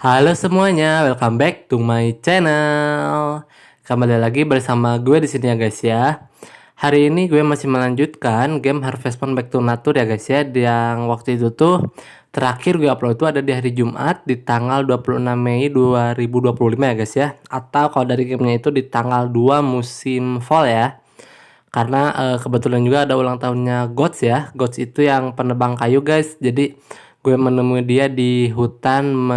Halo semuanya, welcome back to my channel. Kembali lagi bersama gue di sini ya guys ya. Hari ini gue masih melanjutkan game Harvest Moon Back to Nature ya guys ya. Yang waktu itu tuh terakhir gue upload itu ada di hari Jumat di tanggal 26 Mei 2025 ya guys ya. Atau kalau dari gamenya itu di tanggal 2 musim fall ya. Karena kebetulan juga ada ulang tahunnya Gods ya. Gods itu yang penebang kayu guys. Jadi gue menemui dia di hutan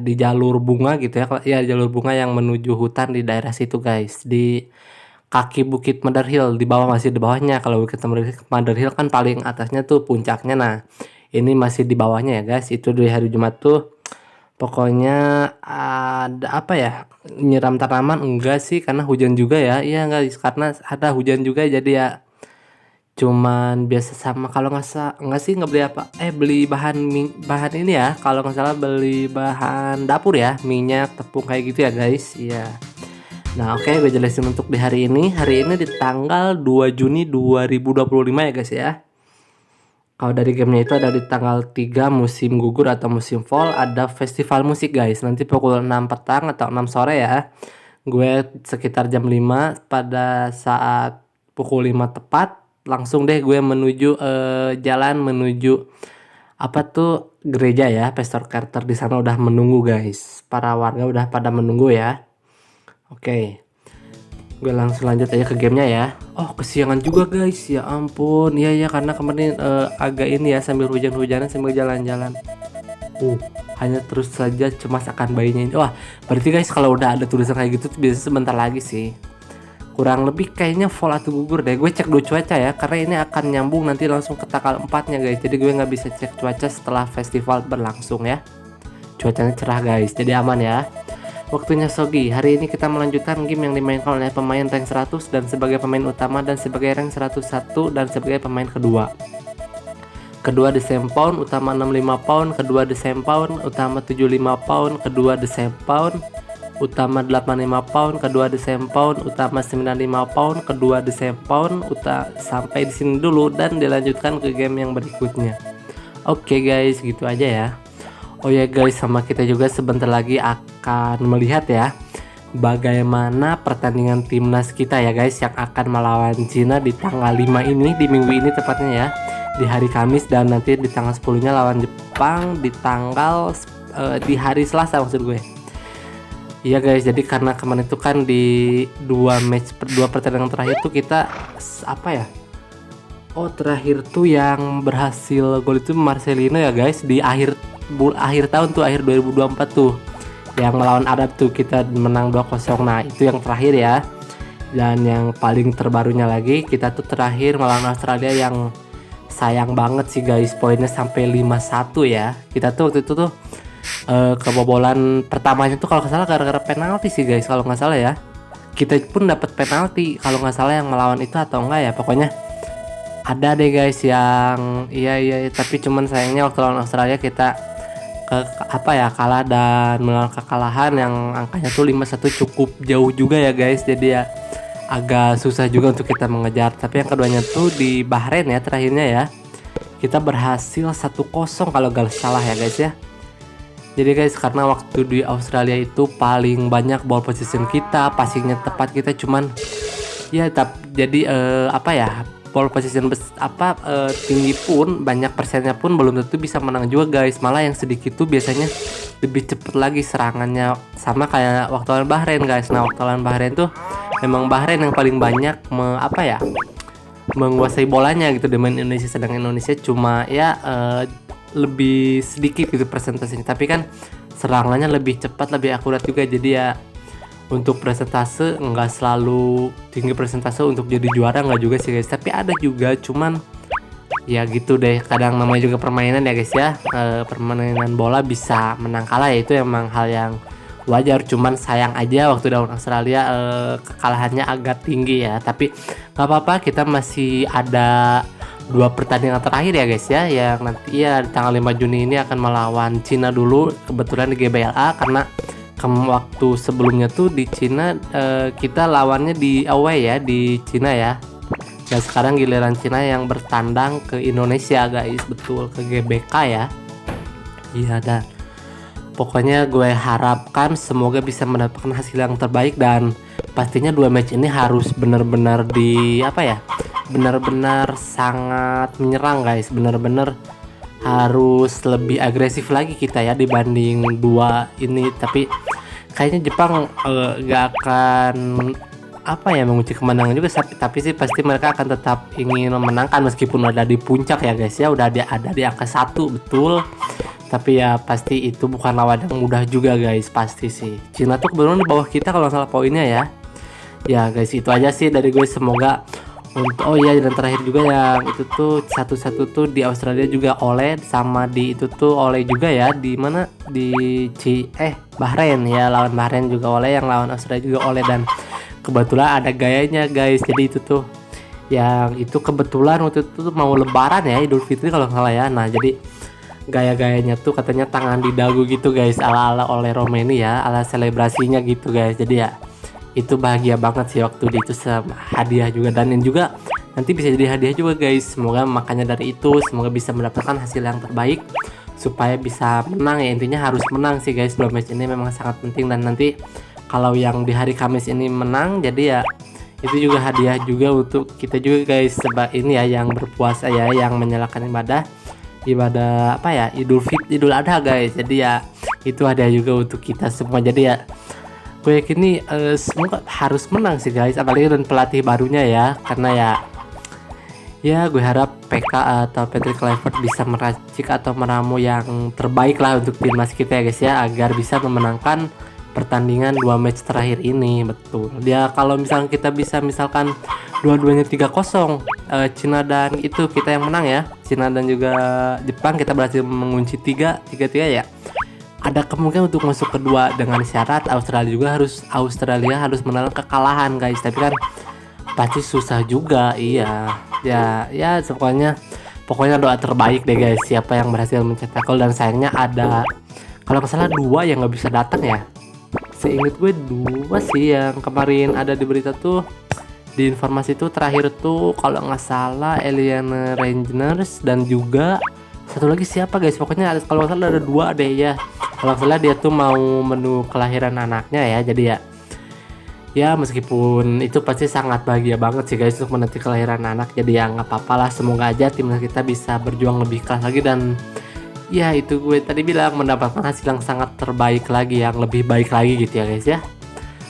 di jalur bunga gitu ya. Ya jalur bunga yang menuju hutan di daerah situ guys. Di kaki Bukit Mother Hill, di bawah, masih di bawahnya. Kalau Bukit Mother Hill kan paling atasnya tuh puncaknya. Nah, ini masih di bawahnya ya guys. Itu di hari Jumat tuh pokoknya ada nyiram tanaman enggak sih, karena hujan juga ya. Iya guys, karena ada hujan juga jadi ya cuman biasa, sama kalau nggak sih nggak beli beli bahan ini ya, kalau nggak salah beli bahan dapur ya, minyak, tepung kayak gitu ya guys. Iya. Nah, oke, gue jelasin untuk di hari ini. Hari ini di tanggal 2 Juni 2025 ya guys ya. Kalau dari gamenya itu ada di tanggal 3 musim gugur atau musim fall, ada festival musik guys. Nanti pukul 6 petang atau 6 sore ya. Gue sekitar jam 5, pada saat pukul 5 tepat langsung deh gue menuju jalan menuju gereja ya. Pastor Carter di sana udah menunggu guys. Para warga udah pada menunggu ya. Oke. Gue langsung lanjut aja ke gamenya ya. Oh, kesiangan juga guys, ya ampun. Iya karena kemarin agak ini ya, sambil hujan-hujanan sambil jalan-jalan. Hanya terus saja cemas akan bayinya ini. Wah, berarti guys kalau udah ada tulisan kayak gitu tuh biasanya sebentar lagi sih. Kurang lebih kayaknya fall atau gugur deh. Gue cek dulu cuaca ya, karena ini akan nyambung nanti langsung ke tanggal 4-nya guys. Jadi gue nggak bisa cek cuaca setelah festival berlangsung ya. Cuacanya cerah guys, jadi aman ya. Waktunya Sogi. Hari ini kita melanjutkan game yang dimainkan oleh pemain rank 100 dan sebagai pemain utama, dan sebagai rank 101 dan sebagai pemain kedua. Kedua The Same Pound, utama 65 pound. Kedua The Same Pound, utama 75 pound. Kedua The Same Pound, utama 85 pound. Kedua The Same Pound, utama 95 pound. Kedua The Same Pound, sampai di sini dulu dan dilanjutkan ke game yang berikutnya. Oke guys, gitu aja ya. Oh ya guys, sama kita juga sebentar lagi akan melihat ya bagaimana pertandingan timnas kita ya guys, yang akan melawan Cina di tanggal 5 ini, di minggu ini tepatnya ya, di hari Kamis, dan nanti di tanggal 10-nya lawan Jepang di tanggal di hari Selasa maksud gue. Iya guys, jadi karena kemarin itu kan di dua pertandingan terakhir tuh kita terakhir tuh yang berhasil gol itu Marcelino ya guys, di akhir tahun tuh, akhir 2024 tuh, yang melawan Arab tuh kita menang 2-0. Nah, itu yang terakhir ya. Dan yang paling terbarunya lagi, kita tuh terakhir melawan Australia yang sayang banget sih guys, poinnya sampai 5-1 ya. Kita tuh waktu itu tuh kebobolan pertamanya tuh kalau nggak salah gara-gara penalti sih guys, kalau nggak salah ya. Kita pun dapat penalti kalau nggak salah yang melawan itu, atau enggak ya, pokoknya ada deh guys yang iya tapi cuman sayangnya waktu lawan Australia kita kalah, dan melawan kekalahan yang angkanya tuh 5-1 cukup jauh juga ya guys. Jadi ya agak susah juga untuk kita mengejar. Tapi yang keduanya tuh di Bahrain ya, terakhirnya ya, kita berhasil 1-0 kalau gak salah ya guys ya. Jadi guys, karena waktu di Australia itu paling banyak ball position kita, passingnya tepat kita, cuman ya jadi ball position tinggi pun, banyak persennya pun belum tentu bisa menang juga guys. Malah yang sedikit tuh biasanya lebih cepet lagi serangannya, sama kayak waktu lawan Bahrain guys. Nah, waktu lawan Bahrain tuh memang Bahrain yang paling banyak menguasai bolanya gitu dengan Indonesia, sedangkan Indonesia cuma lebih sedikit gitu persentasenya, tapi kan serangannya lebih cepat, lebih akurat juga. Jadi ya untuk presentase nggak selalu tinggi presentase untuk jadi juara, nggak juga sih guys, tapi ada juga, cuman ya gitu deh, kadang namanya juga permainan ya guys ya. Permainan bola bisa menang kalah ya, itu emang hal yang wajar. Cuman sayang aja waktu lawan Australia kekalahannya agak tinggi ya, tapi nggak apa-apa, kita masih ada 2 pertandingan terakhir ya guys ya, yang nanti ya di tanggal 5 Juni ini akan melawan Cina dulu, kebetulan di GBLA, karena waktu sebelumnya tuh di Cina kita lawannya di away ya, di Cina ya. Dan sekarang giliran Cina yang bertandang ke Indonesia guys, betul, ke GBK ya. Iya, dan Pokoknya gue harapkan semoga bisa mendapatkan hasil yang terbaik, dan pastinya 2 match ini harus benar-benar di apa ya, benar-benar sangat menyerang guys, benar-benar harus lebih agresif lagi kita ya dibanding 2 ini. Tapi kayaknya Jepang gak akan apa ya mengunci kemenangan juga, tapi sih pasti mereka akan tetap ingin memenangkan meskipun ada di puncak ya guys ya, udah ada di angka 1 betul. Tapi ya pasti itu bukan lawan yang mudah juga guys, pasti sih. Cina tuh kebetulan di bawah kita kalau salah poinnya ya. Ya guys, itu aja sih dari gue, semoga untuk oh iya, dan terakhir juga yang itu tuh satu-satu tuh di Australia juga oleh, sama di itu tuh oleh juga ya, di mana di Bahrain ya, lawan Bahrain juga oleh, yang lawan Australia juga oleh. Dan kebetulan ada gayanya guys, jadi itu tuh yang itu kebetulan waktu itu tuh mau lebaran ya, Idul Fitri kalau nggak salah ya. Nah jadi gaya-gayanya tuh katanya tangan di dagu gitu guys, ala-ala oleh Romeni ya, ala selebrasinya gitu guys. Jadi ya itu bahagia banget sih waktu di itu, sama hadiah juga, dan ini juga nanti bisa jadi hadiah juga guys. Semoga makanya dari itu semoga bisa mendapatkan hasil yang terbaik supaya bisa menang ya, intinya harus menang sih guys. 2 match ini memang sangat penting, dan nanti kalau yang di hari Kamis ini menang, jadi ya itu juga hadiah juga untuk kita juga guys, sebab ini ya yang berpuasa ya, yang menyalakan ibadah apa ya, Idul Adha guys. Jadi ya itu hadiah juga untuk kita semua. Jadi ya gue yakin nih semoga harus menang sih guys, apalagi dan pelatih barunya ya, karena ya gue harap PK atau Patrick Kluivert bisa meracik atau meramu yang terbaik lah untuk timnas kita ya guys ya, agar bisa memenangkan pertandingan 2 match terakhir ini. Betul dia, kalau misalnya kita bisa misalkan dua-duanya 3-0, Cina dan itu kita yang menang ya, Cina dan juga Jepang kita berhasil mengunci 3-3 ya, ada kemungkinan untuk masuk kedua, dengan syarat Australia harus menelan kekalahan guys. Tapi kan pasti susah juga, iya ya pokoknya doa terbaik deh guys, siapa yang berhasil mencetak gol. Dan sayangnya ada kalau nggak salah 2 yang nggak bisa datang ya, seingat gue 2 sih yang kemarin ada di berita tuh, di informasi tuh terakhir tuh kalau nggak salah Eliana Rangers, dan juga satu lagi siapa guys, pokoknya kalau nggak salah ada 2 deh ya. Kalau nggak salah dia tuh mau menu kelahiran anaknya ya. Jadi ya meskipun itu pasti sangat bahagia banget sih guys untuk menanti kelahiran anak. Jadi ya nggak apa-apa lah, semoga aja timnas kita bisa berjuang lebih keras lagi, dan ya itu gue tadi bilang mendapatkan hasil yang sangat terbaik lagi, yang lebih baik lagi gitu ya guys ya.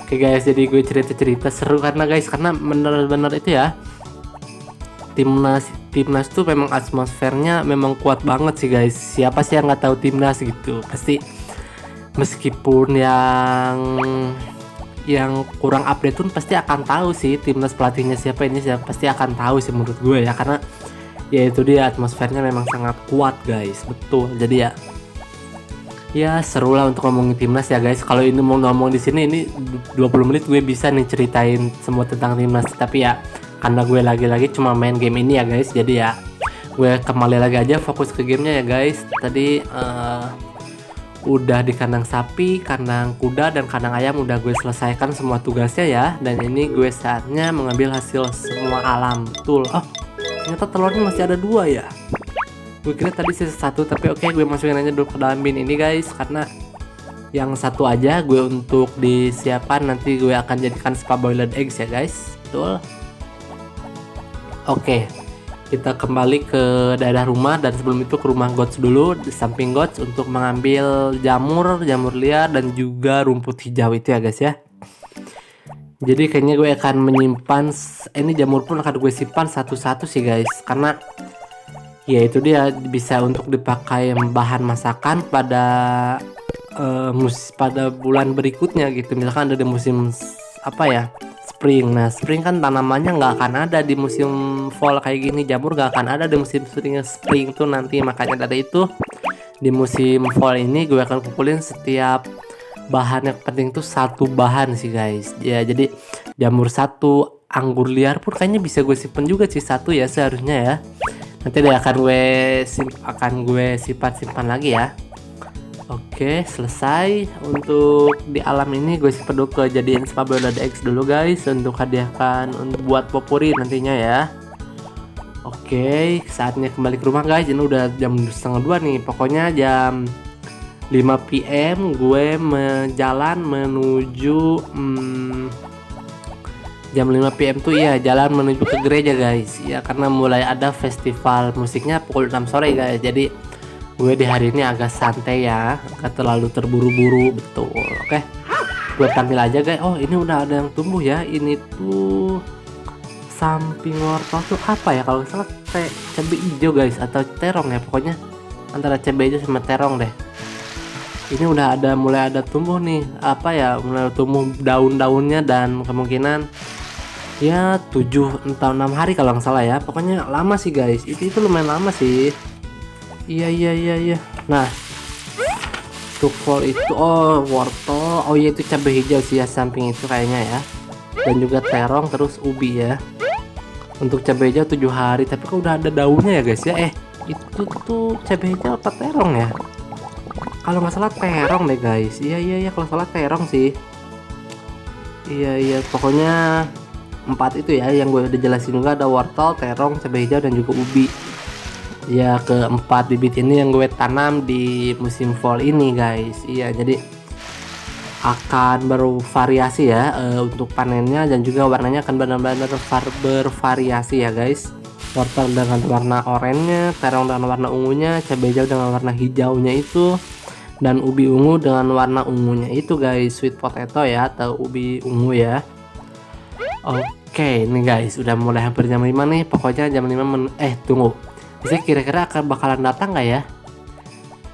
Oke guys, jadi gue cerita seru karena bener-bener itu ya, timnas tuh memang atmosfernya memang kuat banget sih guys. Siapa sih yang nggak tahu timnas gitu, pasti meskipun yang kurang update pun pasti akan tahu sih timnas pelatihnya siapa, pasti akan tahu sih menurut gue ya, karena ya itu dia, atmosfernya memang sangat kuat guys. Betul, jadi ya seru lah untuk ngomongin timnas ya guys. Kalau ini mau ngomong di sini ini 20 menit gue bisa nih ceritain semua tentang timnas, tapi ya karena gue lagi-lagi cuma main game ini ya guys, jadi ya gue kembali lagi aja fokus ke gamenya ya guys. Tadi udah di kandang sapi, kandang kuda, dan kandang ayam udah gue selesaikan semua tugasnya ya, dan ini gue saatnya mengambil hasil semua alam. Betul, oh ternyata telurnya masih ada 2 ya, gue kira tadi sisa 1, tapi oke, gue masukin aja dulu ke dalam bin ini guys, karena yang 1 aja gue untuk disiapkan, nanti gue akan jadikan spa boiled eggs ya guys. Betul. Oke, kita kembali ke daerah rumah, dan sebelum itu ke rumah goats dulu, di samping goats untuk mengambil jamur liar dan juga rumput hijau itu ya guys ya. Jadi kayaknya gue akan menyimpan ini jamur pun akan gue simpan satu-satu sih guys, karena ya itu dia bisa untuk dipakai bahan masakan pada pada bulan berikutnya gitu. Misalkan ada di musim apa ya, spring. Nah spring kan tanamannya nggak akan ada di musim fall kayak gini, jamur nggak akan ada di musim spring tuh nanti. Makanya dari itu di musim fall ini gue akan kumpulin setiap bahan yang penting tuh 1 bahan sih guys ya. Jadi jamur 1, anggur liar pun kayaknya bisa gue simpen juga sih 1 ya seharusnya ya. Nanti dia akan gue simpan lagi ya. Oke, selesai untuk di alam ini. Gue simpan dulu ke jadiin spa boiled eggs dulu guys, untuk hadiahkan untuk buat popuri nantinya ya. Oke, saatnya kembali ke rumah guys. Ini udah jam 1:30 nih. Pokoknya jam 5 PM gue jalan menuju jam 5 PM tuh ya jalan menuju ke gereja guys ya, karena mulai ada festival musiknya pukul 6 sore guys. Jadi gue di hari ini agak santai ya, gak terlalu terburu-buru, betul. Oke, gue tampil aja guys. Oh, ini udah ada yang tumbuh ya. Ini tuh samping wortel tuh apa ya, kalau nggak salah cabai hijau guys, atau terong ya, pokoknya antara cabai hijau sama terong deh. Ini udah ada, mulai ada tumbuh nih, apa ya, mulai tumbuh daun-daunnya, dan kemungkinan ya 7 atau 6 hari kalau nggak salah ya. Pokoknya lama sih guys, itu lumayan lama sih. Iya. Nah, untuk fall itu, oh wortel, oh iya itu cabai hijau sih ya, samping itu kayaknya ya, dan juga terong, terus ubi ya. Untuk cabai hijau 7 hari, tapi kok udah ada daunnya ya guys ya. Itu tuh cabai hijau apa terong ya? Kalau nggak salah terong deh guys. Iya, kalau salah terong sih. Iya, pokoknya 4 itu ya yang gue udah jelasin juga, ada wortel, terong, cabai hijau, dan juga ubi. Ya, keempat bibit ini yang gue tanam di musim fall ini guys. Iya, jadi akan bervariasi ya untuk panennya, dan juga warnanya akan benar-benar bervariasi ya guys. Wortel dengan warna oranye, terong dengan warna ungunya, cabai hijau dengan warna hijaunya itu, dan ubi ungu dengan warna ungunya itu guys, sweet potato ya, atau ubi ungu ya. Oke, ini guys udah mulai hampir jam 5 nih. Pokoknya jam 5 tunggu, saya kira-kira akan bakalan datang nggak ya?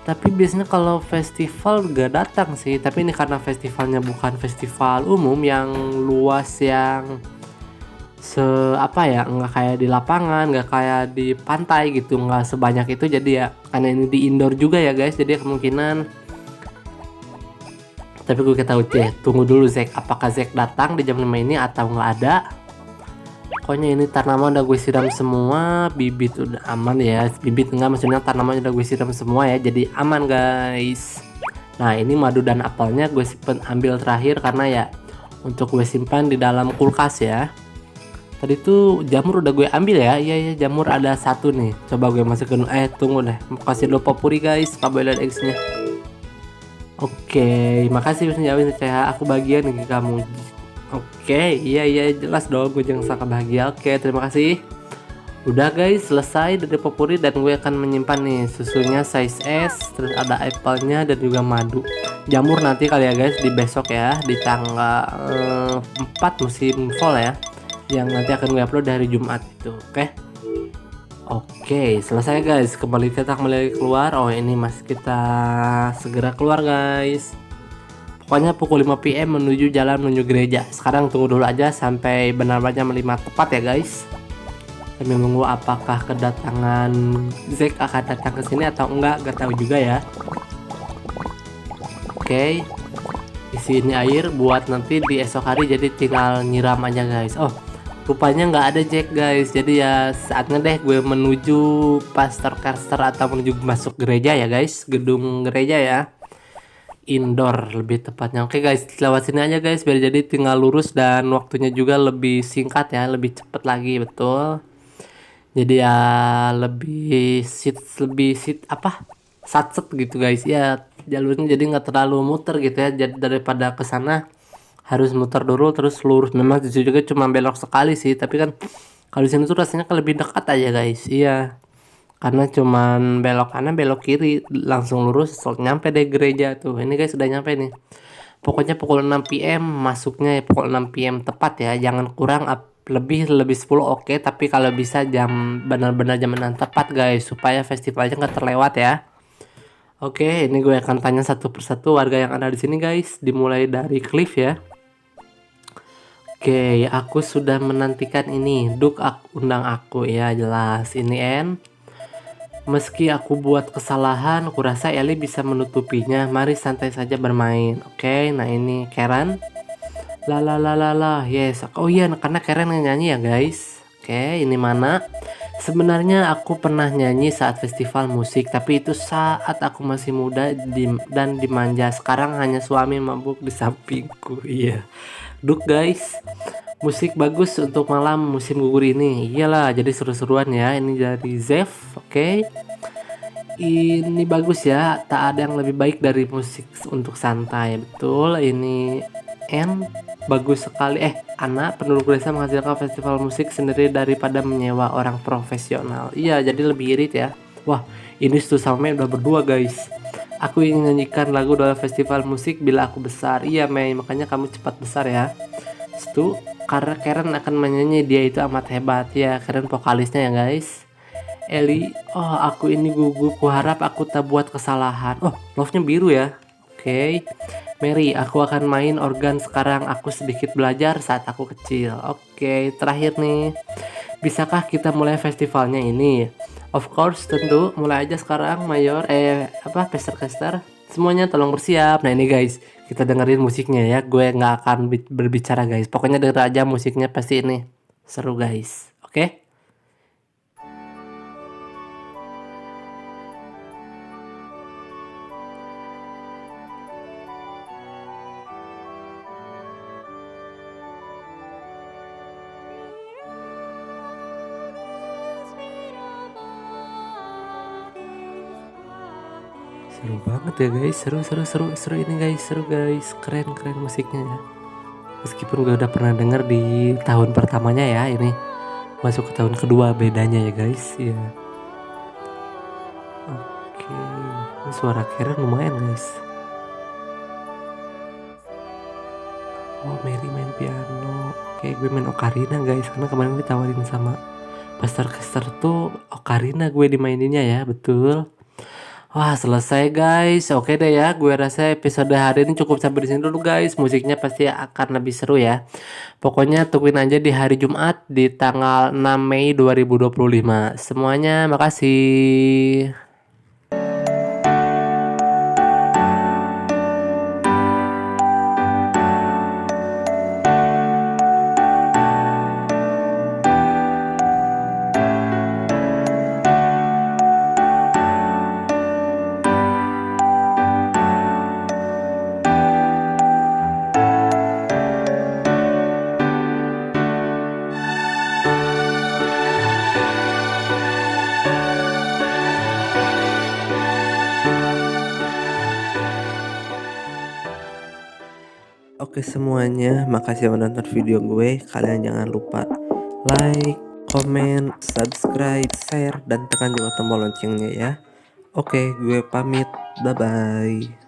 Tapi biasanya kalau festival gak datang sih, tapi ini karena festivalnya bukan festival umum yang luas, yang apa ya, nggak kayak di lapangan, nggak kayak di pantai gitu, nggak sebanyak itu. Jadi ya karena ini di indoor juga ya guys, jadi kemungkinan, tapi gue tahu deh, tunggu dulu Zack, apakah Zack datang di jam 5 ini atau nggak ada. Pokoknya ini tanaman udah gue siram semua, bibit udah aman ya, bibit enggak, maksudnya tanaman udah gue siram semua ya, jadi aman guys. Nah, ini madu dan apelnya gue simpen, ambil terakhir karena ya untuk gue simpan di dalam kulkas ya. Tadi tuh jamur udah gue ambil ya. Iya, jamur ada 1 nih, coba gue masukin. Tunggu deh, kasih dulu popuri guys, boiled eggsnya. Oke, makasih udah jawabin saya, aku bagian nih kamu. Oke, iya jelas dong, gue jangan sangka bahagia. Oke, terima kasih. Udah guys, selesai dari popuri, dan gue akan menyimpan nih susunya size S, terus ada apelnya, dan juga madu. Jamur nanti kali ya guys, di besok ya, di tanggal 4 musim fall ya, yang nanti akan gue upload dari Jumat itu. Oke, selesai guys. Kita kembali keluar. Oh, ini mas, kita segera keluar guys. Pokoknya pukul 5 PM menuju jalan menuju gereja. Sekarang tunggu dulu aja sampai benar-benar jam 5 tepat ya guys. Kami menunggu apakah kedatangan Zack akan datang ke sini atau enggak, gak tahu juga ya. Oke, isi ini air buat nanti di esok hari, jadi tinggal nyiram aja guys. Oh, rupanya nggak ada Jack guys, jadi ya saatnya deh gue menuju pastor caster atau menuju masuk gereja ya guys, gedung gereja ya, indoor lebih tepatnya. Oke guys, lewat sini aja guys, biar jadi tinggal lurus, dan waktunya juga lebih singkat ya, lebih cepet lagi, betul. Jadi ya lebih apa, satset gitu guys ya, jalurnya jadi nggak terlalu muter gitu ya, jadi daripada ke sana harus muter dulu terus lurus. Memang jujur juga cuma belok sekali sih, tapi kan kalau di sini tuh rasanya lebih dekat aja guys. Iya, karena cuman belok kanan belok kiri langsung lurus nyampe deh gereja tuh. Ini guys udah nyampe nih. Pokoknya pukul 6 PM masuknya ya, pukul 6 PM tepat ya, jangan kurang, lebih 10 oke, tapi kalau bisa benar-benar jam 6 tepat guys, supaya festivalnya nggak terlewat ya. Oke, ini gue akan tanya satu persatu warga yang ada di sini guys, dimulai dari Cliff ya. Oke, aku sudah menantikan ini. Duk, undang aku ya, jelas. Ini N. Meski aku buat kesalahan, kurasa Ellie bisa menutupinya. Mari santai saja bermain. Oke, nah ini Karen. Yes. Oh iya, karena Karen yang nyanyi ya guys. Oke, ini mana? Sebenarnya aku pernah nyanyi saat festival musik, tapi itu saat aku masih muda dan dimanja. Sekarang hanya suami mabuk di sampingku. Iya. Duk guys, musik bagus untuk malam musim gugur ini. Iyalah, jadi seru-seruan ya. Ini dari Zev. Oke. Ini bagus ya, tak ada yang lebih baik dari musik untuk santai. Betul, ini N bagus sekali. Anak penduduk desa menghasilkan festival musik sendiri daripada menyewa orang profesional. Iya, jadi lebih irit ya. Wah, ini Stu sama Mei udah berdua guys. Aku ingin nyanyikan lagu dalam festival musik bila aku besar. Iya Mei, makanya kamu cepat besar ya. Stu, karena Karen akan menyanyi, dia itu amat hebat ya. Karen vokalisnya ya guys. Eli, oh aku ini gugup, kuharap aku tak buat kesalahan. Oh, love-nya biru ya. Oke. Mary, aku akan main organ sekarang. Aku sedikit belajar saat aku kecil. Oke, terakhir nih. Bisakah kita mulai festivalnya ini? Of course, tentu. Mulai aja sekarang, Mayor. Pesercaster. Semuanya tolong bersiap. Nah ini guys, kita dengerin musiknya ya. Gue nggak akan berbicara guys. Pokoknya denger aja musiknya, pasti ini seru guys. Oke? Seru banget ya guys, seru ini guys, seru guys, keren musiknya ya. Meskipun gue udah pernah denger di tahun pertamanya ya, ini masuk ke tahun kedua bedanya ya guys ya. Oke, ini suara Karen lumayan guys. Oh, Mary main piano. Oke, gue main ocarina guys, karena kemarin ditawarin sama Pastor Caster tuh ocarina gue dimaininnya ya, betul. Wah, selesai guys. Oke deh ya, gue rasa episode hari ini cukup sampai di sini dulu guys. Musiknya pasti akan lebih seru ya. Pokoknya tungguin aja di hari Jumat di tanggal 6 Mei 2025. Semuanya makasih. Oke semuanya, makasih udah nonton video gue. Kalian jangan lupa like, comment, subscribe, share, dan tekan juga tombol loncengnya ya. Oke, gue pamit. Bye-bye.